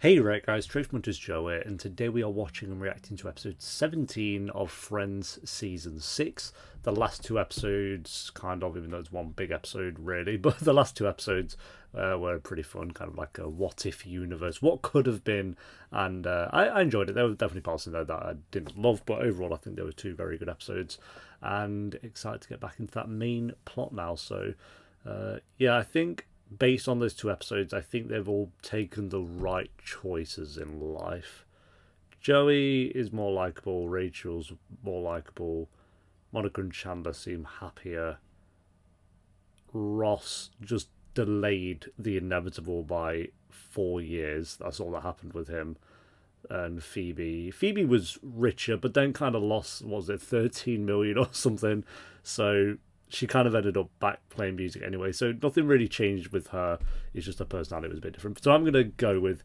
Hey right guys, Truthmunters Joe here, and today we are watching and reacting to episode 17 of Friends Season 6. The last two episodes, kind of, even though it's one big episode really, but the last two episodes were pretty fun, kind of like a what-if universe, what could have been, and I enjoyed it. There were definitely parts in there that I didn't love, but overall I think there were two very good episodes, and excited to get back into that main plot now. So yeah, I think based on those two episodes, I think they've all taken the right choices in life. Joey is more likeable, Rachel's more likeable, Monica and Chandler seem happier. Ross just delayed the inevitable by 4 years. That's all that happened with him. And Phoebe was richer, but then kind of lost, what was it, 13 million or something. So she kind of ended up back playing music anyway, so nothing really changed with her. It's just her personality was a bit different. So I'm going to go with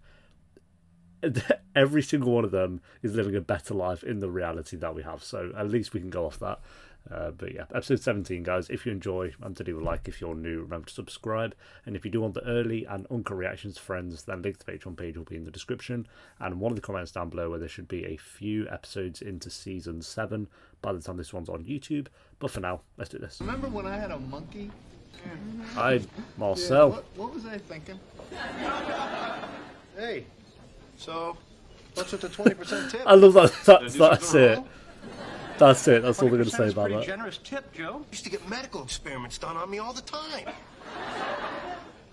every single one of them is living a better life in the reality that we have. So at least we can go off that. But yeah, episode 17, guys. If you enjoy, to leave a like. If you're new, remember to subscribe. And if you do want the early and uncut reactions to Friends, then link to the Patreon page will be in the description. And one of the comments down below where there should be a few episodes into season 7 by the time this one's on YouTube. But for now, let's do this. Remember when I had a monkey? Hi, Marcel. Yeah, what was I thinking? Hey, so what's with the 20% tip? I love that. That's it. That's it. That's all they're going to say about that. Generous tip, Joe. Used to get medical experiments done on me all the time.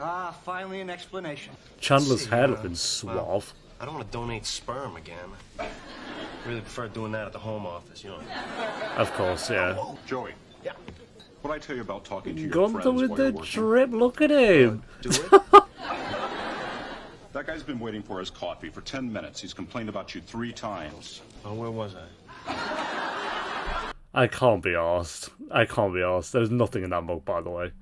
Ah, finally an explanation. Chandler's hair looking suave. Well, I don't want to donate sperm again. I really prefer doing that at the home office, you know. Of course, yeah. Joey. Yeah. What I tell you about talking to your Gunther friends with while the you're working? drip. Look at him. Do it? That guy's been waiting for his coffee for 10 minutes. He's complained about you 3 times. Oh, where was I? I can't be arsed. I can't be arsed. There's nothing in that mug, by the way.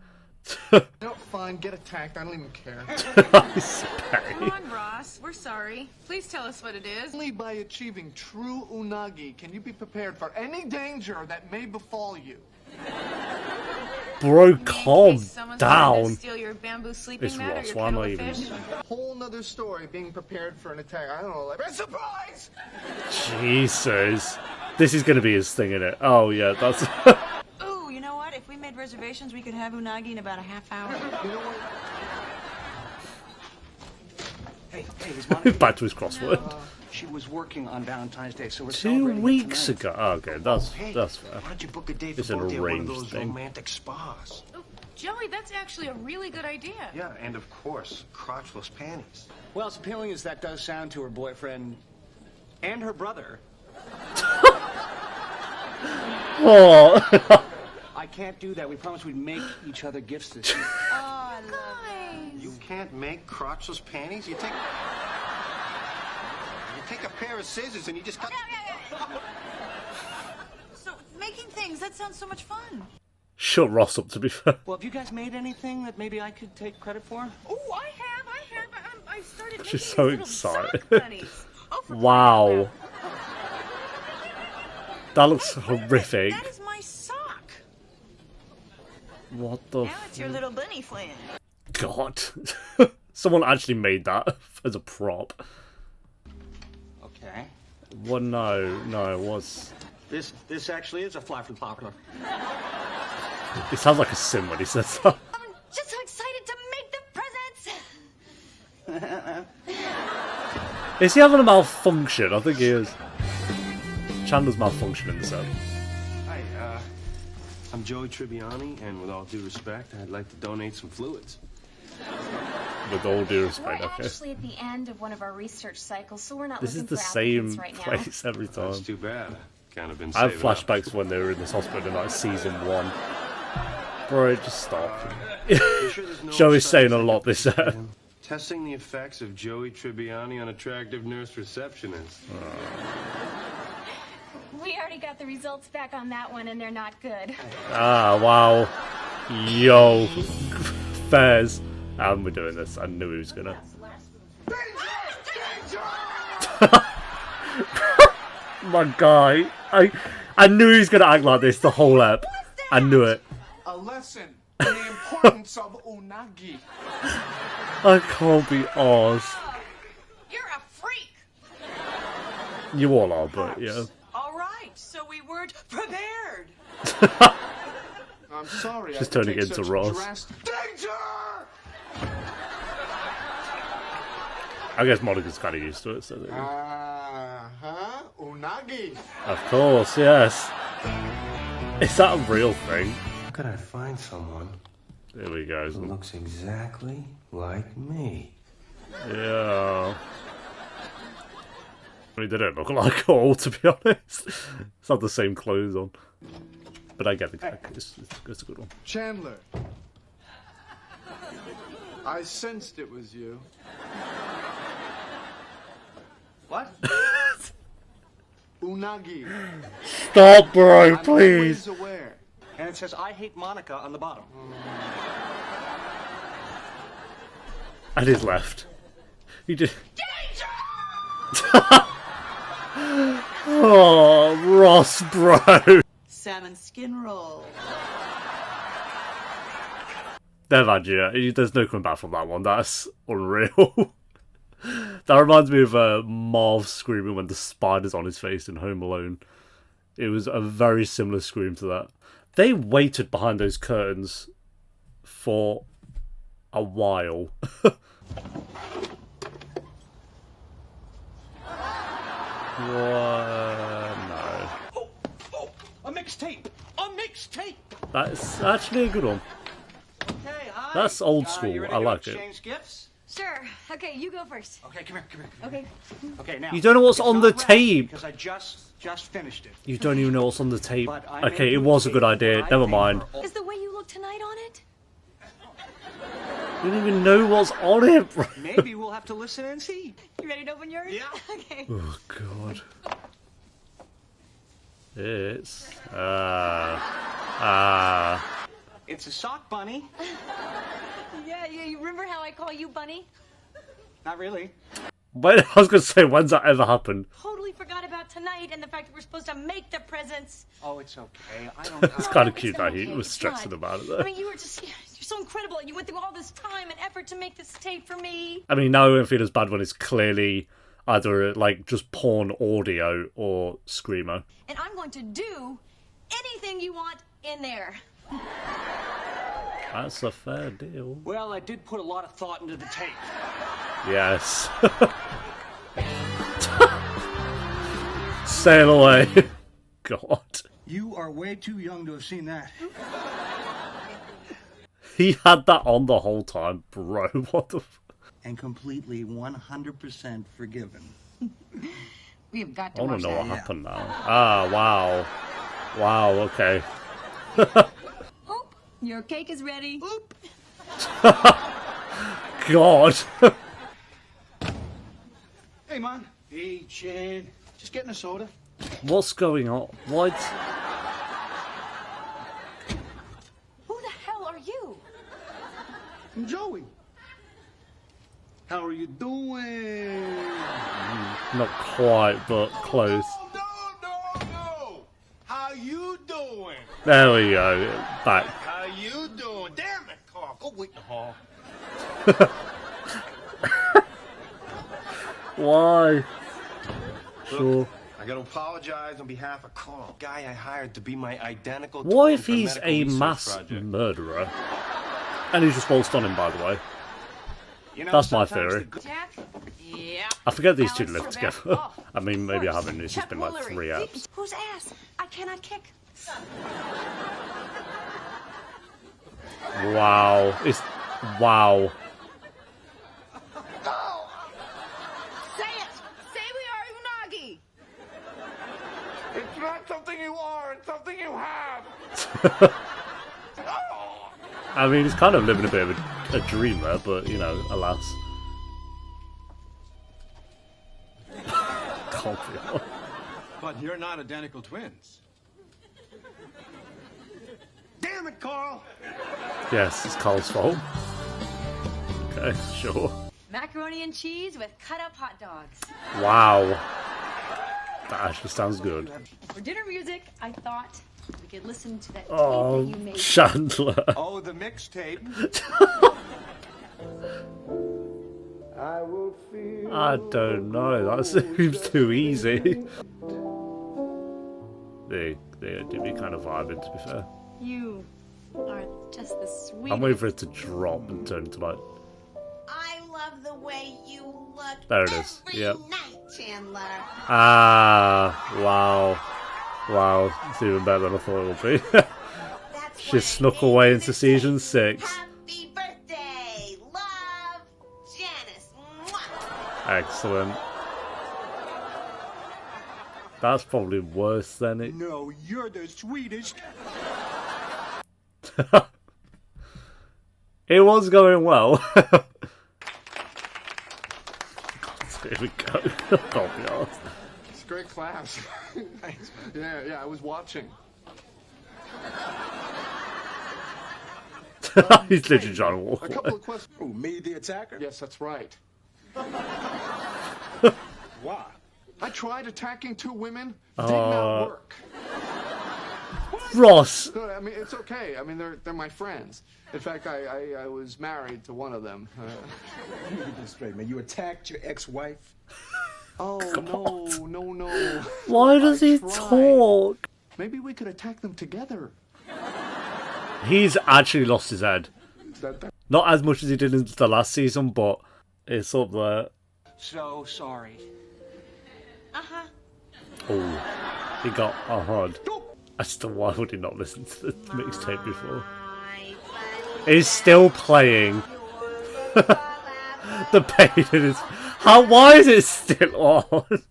No, fine, get attacked. I don't even care. Come on, Ross. We're sorry. Please tell us what it is. Only by achieving true Unagi can you be prepared for any danger that may befall you. Bro, In calm case someone's trying to down. steal your bamboo sleeping It's mat or Ross. your Why am kettle I of even... fish. Whole nother story, being prepared for an attack. I don't know, like, surprise! Jesus. This is going to be his thing, isn't it? Oh, yeah, that's... Ooh, you know what? If we made reservations, we could have unagi in about a half hour. You know what? Hey, is Monica? Back to his crossword. She was working on Valentine's Day, so we're 2 celebrating it weeks tonight. ago. Oh, okay, that's Hey, fair. why don't you book a date It's for an both at one of arranged those thing. romantic spas? Oh, Joey, that's actually a really good idea. Yeah, and of course, crotchless panties. Well, as appealing as that does sound to her boyfriend and her brother, Oh. I can't do that. We promised we'd make each other gifts this year. Oh, I love it. You can't make crotchless panties? You take a pair of scissors and you just cut... So, making things, that sounds so much fun. Shut Ross up, to be fair. Well, have you guys made anything that maybe I could take credit for? Oh, I have. I started making She's so these little excited. sock bunnies. Oh, for Wow. crying out That looks That horrific. is my sock. What the Now it's your little bunny Flynn. God. Someone actually made that as a prop. Okay. Well, no, it was... This actually is a flapper flopper. It sounds like a sim when he says that. I'm just so excited to make the presents. Is he having a malfunction? I think he is. Chandler's malfunctioning this episode. Hi, I'm Joey Tribbiani, and with all due respect, I'd like to donate some fluids. With all due We're respect, okay. actually at the end of one of our research cycles, so we're not This is looking the for same applicants right now. place every That's time. too bad. Kind of been I have saving up. flashbacks when they were in this hospital in like season 1. Bro, just stop. You sure there's no Joey's saying a signs lot this Testing the effects of Joey Tribbiani on attractive nurse receptionists. We already got the results back on that one, and they're not good. Ah, wow. Yo. Fairs. And we're doing this. I knew he was gonna. My guy. I knew he was gonna act like this the whole ep. I knew it. A lesson in the importance of Unagi. I can't be arsed. You're a You all are, but yeah. All right, so we weren't prepared. I'm sorry. She's I turning take into such Ross. drastic- Danger! I guess Monica's kind of used to it, so there you go. Uh-huh. Unagi. Of course, yes. Is that a real thing? How could I find someone There we go. who looks exactly like me? Yeah. I mean, they don't look like all, to be honest. It's not the same clothes on. But I get the gag. It's a good one. Chandler. I sensed it was you. What? Unagi. Stop, bro, I'm please. always aware. And it says I hate Monica on the bottom. And he's left. He did. Oh, Ross, bro. Salmon skin roll. They've had you. There's no coming back from that one. That's unreal. That reminds me of Marv screaming when the spider's on his face in Home Alone. It was a very similar scream to that. They waited behind those curtains for a while. No. Oh, a mixtape! A mixtape! That's actually a good one. Okay, hi. That's old You school. ready I to like it. exchange gifts? Sure. Okay, you go first. Okay, come here. Okay. Okay, now. You don't know what's it's on not the wrapped tape. Because I just finished it. You don't even know what's on the tape. But I Okay, made it you was a good tape idea. I Never made mind. for all- Is the way you look tonight on it? You don't even know what's on it, bro. Maybe we'll have to listen and see. You ready to open yours? Yeah. Okay. Oh, God. It's... It's a sock bunny. Yeah, you remember how I call you Bunny? Not really. When, I was going to say, when's that ever happened? Totally forgot about tonight and the fact that we're supposed to make the presents. Oh, it's okay. I don't. It's kind of It's cute not that he okay, was it's stressing not. about it, I though. mean, you're so incredible. You went through all this time and effort to make this tape for me. I mean, now I won't feel as bad when it's clearly either, like, just porn audio or screamo. And I'm going to do anything you want in there. That's a fair deal. Well, I did put a lot of thought into the tape. Yes. Sail away. God. You are way too young to have seen that. He had that on the whole time, bro. What the And completely 100% forgiven. We have got I to want watch to know that. what happened now. Ah, wow. Wow, okay. Oop, your cake is ready. Oop! God. Hey, man. Hey, Shane. Just getting a soda. What's going on? What? Who the hell are you? I'm Joey. How are you doing? Not quite, but close. No. How you doing? There we go. Back. How you doing? Damn it, Carl. Go wait in the hall. Why? Sure. I gotta apologize on behalf of Carl, guy I hired to be my identical What twin if for he's medical a research mass project. murderer? And he's just waltzed on him, by the way. You know, That's my sometimes theory. the good- Jack? Yeah. I forget these two Alex live Trebek. together. Oh, I mean, maybe I of course. haven't. It's just Chuck been like Woolery. 3 apps. Whose ass? I cannot kick. Wow. It's... Wow. Say it! Say we are Unagi! It's not something you are, it's something you have. I mean, he's kind of living a bit of a dream there, but, you know, alas. Can't be on. But you're not identical twins. Damn it, Carl! Yes, it's Carl's fault. Okay, sure. Macaroni and cheese with cut-up hot dogs. Wow. That actually sounds good. For dinner music, I thought we could listen to that tape Oh, that you made. Chandler. Oh, the mixtape. I don't know. That seems too easy. They do be kind of vibing, to be fair. You are just the sweetest. I'm waiting for it to drop and turn to like. I love the way you look. There it is. Every Yep. night, Chandler. Ah, wow. Wow, it's even better than I thought it would be. That's She why snuck I away named into the season tape 6. Happy birthday, love, Janice. Mwah. Excellent. That's probably worse than it. No, you're the sweetest. It was going well. Here we go. Can't be arsed. It's a great class. Thanks, man. Yeah, I was watching. He's literally trying to walk A away. couple of questions. Who, me, the attacker? Yes, that's right. Why? I tried attacking 2 women. Did not work. Ross! No, I mean, it's okay. I mean, they're my friends. In fact, I was married to one of them. Let me get this straight, man. You attacked your ex-wife? Oh, no. Why does he tried. talk? Maybe we could attack them together. He's actually lost his head. That Not as much as he did in the last season, but it's up there. So sorry. Uh-huh. Oh, he got a hard. I still, why would he not listen to the mixtape before? He's still playing. The pain in his. Why is it still on?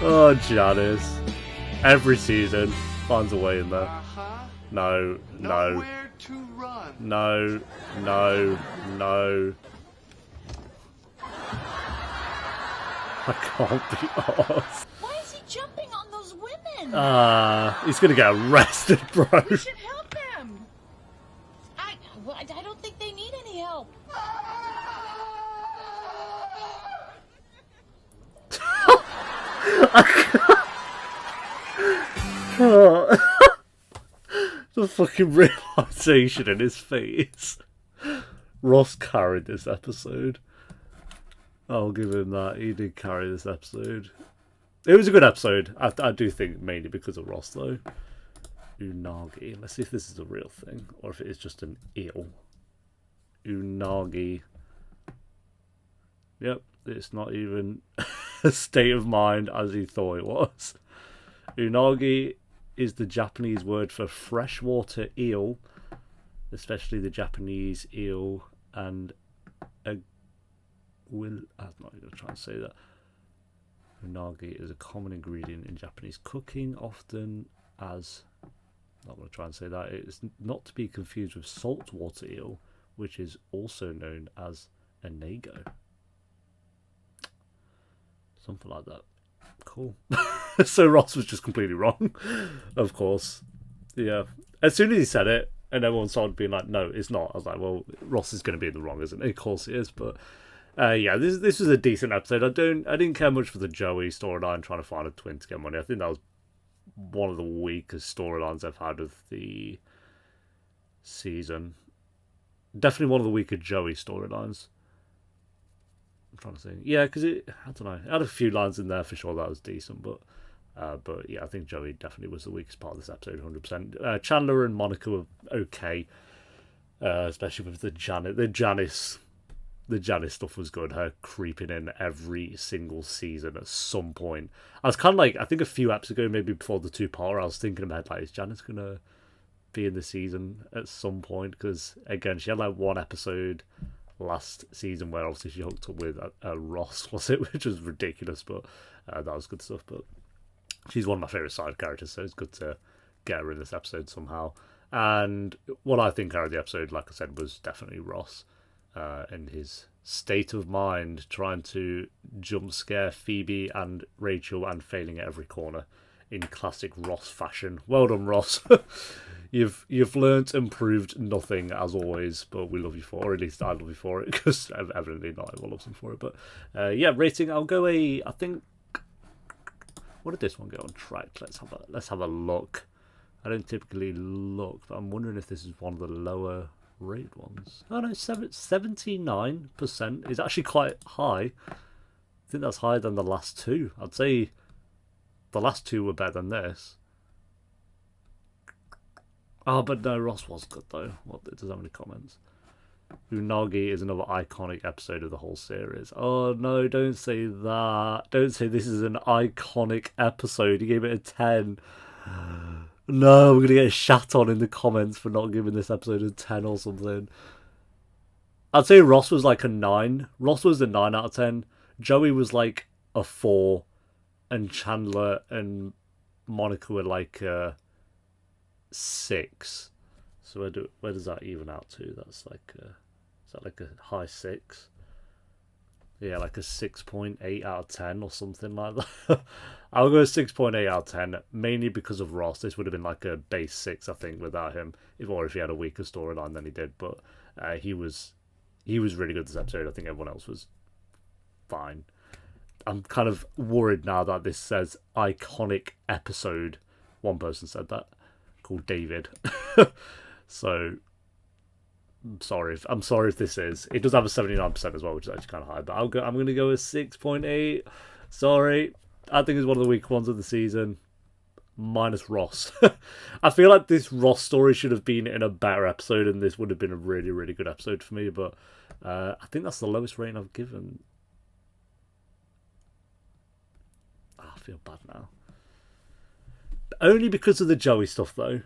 Oh, Janice. Every season finds a way in there. No. nowhere to run. No. I can't be arsed. Why is he jumping on those women? He's gonna get arrested, bro. We should help him. I don't think they need any help. The fucking realization in his face. Ross carried this episode. I'll give him that. He did carry this episode. It was a good episode. I do think mainly because of Ross, though. Unagi. Let's see if this is a real thing or if it is just an eel. Unagi. Yep, it's not even a state of mind as he thought it was. Unagi is the Japanese word for freshwater eel, especially the Japanese eel and I'm not going to try and say that. Unagi is a common ingredient in Japanese cooking, often as, not going to try and say that, it's not to be confused with saltwater eel, which is also known as a nago. Something like that. Cool. So Ross was just completely wrong, of course. Yeah. As soon as he said it, and everyone started being like, no, it's not. I was like, well, Ross is going to be in the wrong, isn't he? Of course he is, but... yeah, this was a decent episode. I didn't care much for the Joey storyline, trying to find a twin to get money. I think that was one of the weakest storylines I've had of the season. Definitely one of the weaker Joey storylines. I'm trying to think. Yeah, because I don't know. It had a few lines in there for sure that was decent, but yeah, I think Joey definitely was the weakest part of this episode, 100%. Chandler and Monica were okay, especially with the Janice stuff was good. Her creeping in every single season at some point. I was kind of like, I think a few episodes ago, maybe before the 2-parter, I was thinking about, like, is Janice going to be in the season at some point? Because, again, she had, like, one episode last season where, obviously, she hooked up with Ross, was it? Which was ridiculous, but that was good stuff. But she's one of my favourite side characters, so it's good to get her in this episode somehow. And what I think out of the episode, like I said, was definitely Ross. And his state of mind trying to jump scare Phoebe and Rachel and failing at every corner in classic Ross fashion. Well done, Ross. You've learnt and proved nothing as always, but we love you for it. Or at least I love you for it, because evidently not everyone loves him for it. But yeah, rating, I'll go I think, what did this one go on track? Let's have a look. I don't typically look, but I'm wondering if this is one of the lower rated ones. Oh no, 79% is actually quite high. I think that's higher than the last two. I'd say the last two were better than this. Oh, but no, Ross was good though. What, does have any comments? Unagi is another iconic episode of the whole series. Oh no, don't say that. Don't say this is an iconic episode. You gave it a 10. No, we're going to get shat on in the comments for not giving this episode a 10 or something. I'd say Ross was like a 9. Ross was a 9 out of 10. Joey was like a 4. And Chandler and Monica were like a 6. So where does that even out to? That's like is that like a high 6? Yeah, like a 6.8 out of 10 or something like that. I'll go 6.8 out of 10, mainly because of Ross. This would have been like a base 6, I think, without him, or if he had a weaker storyline than he did. But he was really good this episode. I think everyone else was fine. I'm kind of worried now that this says iconic episode. One person said that, called David. So I'm sorry if this is. It does have a 79% as well, which is actually kind of high. But I'm going to go with 6.8. Sorry, I think it's one of the weak ones of the season. Minus Ross. I feel like this Ross story should have been in a better episode, and this would have been a really, really good episode for me. But I think that's the lowest rating I've given. I feel bad now. Only because of the Joey stuff, though.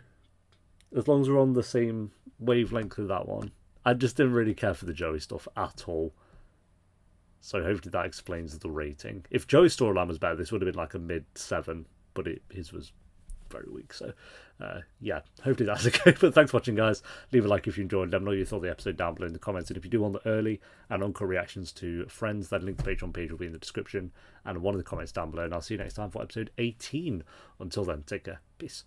As long as we're on the same wavelength with that one. I just didn't really care for the Joey stuff at all. So hopefully that explains the rating. If Joey's storyline was better, this would have been like a mid-7. But his was very weak. So, yeah, hopefully that's okay. But thanks for watching, guys. Leave a like if you enjoyed. Let me know what you thought of the episode down below in the comments. And if you do want the early and uncut reactions to Friends, that link to the Patreon page will be in the description and one of the comments down below. And I'll see you next time for episode 18. Until then, take care. Peace.